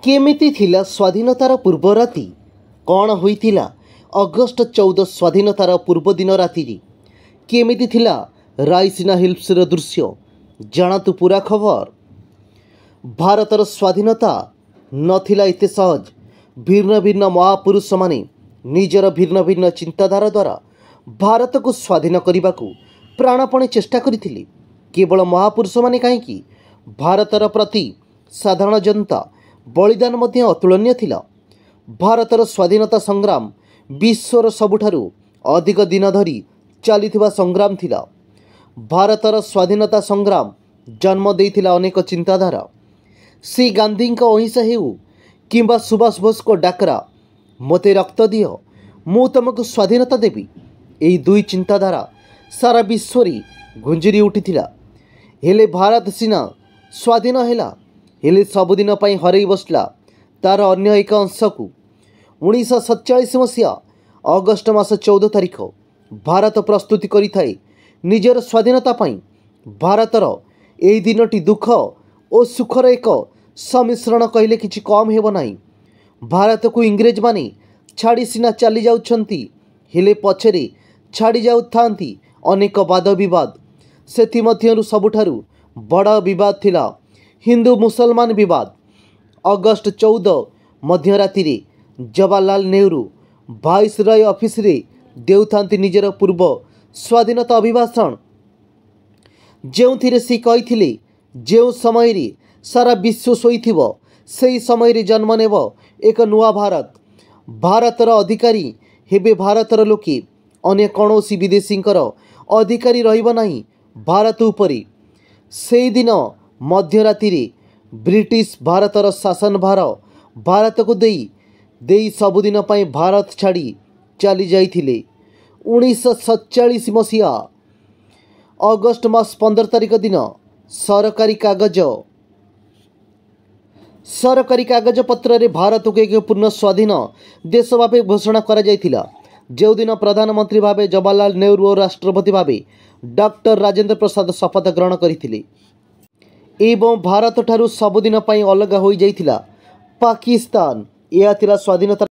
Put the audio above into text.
केमिति थिला स्वाधीनतार पूर्व राति कौन होइथिला अगस्ट 14 स्वाधीनतार पूर्व दिन राति केमिति थिला रायसीना हिल्सर दृश्य जानातु पूरा खबर। भारतर स्वाधीनता नथिला एते सहज। भिन्न भिन्न महापुरुष माने निजर भिन्न भिन्न चिंताधारा द्वारा भारत को स्वाधीन करने को प्राणपणे चेष्टा करथिले। केवल महापुरुष माने कहीं भारतर प्रति साधारण जनता बलिदान मध्य अतुलनीय थिला। भारतर स्वाधीनता संग्राम विश्वर सबुठारु अधिक दिन धरी चलिथिबा संग्राम थिला। भारतर स्वाधीनता संग्राम जन्म देइथिला अनेक चिंताधारा। श्री गांधी अहिंसा हेउ किंबा सुभाष बोस को डाकरा मते रक्त दियो मु तुमको स्वाधीनता देवी, यही दुई चिंताधारा सारा विश्व गुंजरी उठिथिला। हेले भारत सीना स्वाधीन हैला, हेले सबुदिन पई हरई बसला तार अन्य एक अंश को। 1947 मसीहा अगस्ट मास 14 तारिख भारत प्रस्तुति करिथाए निजर स्वाधीनता पई। भारतर एही दिनटी दुख और सुखर एक सम्मिश्रण कहले किछि कम हेबो नाही। भारत को इंग्रेज माने छाड़ी सीना चली जाउछंती, हेले पछरे छाड़ी जाउथांती अनेक वाद विवाद। सेथि मध्यरु सबुठारु बड़ विवाद थिला हिंदू मुसलमान विवाद। अगस्ट 14 मध्यराति रे जवाहरलाल नेहरू वाइसरॉय ऑफिस रे देउथांती निजर पूर्व स्वाधीनता अभिभाषण, जेउथिरे से कहिथिले जेउ समय रे सारा विश्व शोइथिबो सेही समय रे जन्म नेब एक नुआ भारत। भारतर अधिकारी हेबे भारतर लोके, अन्य कौनसी विदेशींकर अधिकारी रहिबो नाही भारत उपरे। सेही दिन मध्यराति रे ब्रिटिश भारतर शासन भार भारत को देई सबुदिन पई भारत छाड़ी चली जाइथिले। 1947 मसीहा अगस्ट मास 15 तारिख दिन सरकारी कागज पत्र रे भारत को एक पूर्ण स्वाधीन देश भाव घोषणा करा जाइथिला। जो दिन प्रधानमंत्री भावे जवाहरलाल नेहरू और राष्ट्रपति भावे डॉक्टर राजेंद्र प्रसाद शपथ ग्रहण करथिले एवं भारत ठारू सबुदिन पई अलग होई जाइथिला पाकिस्तान। यह थिला स्वाधीनता।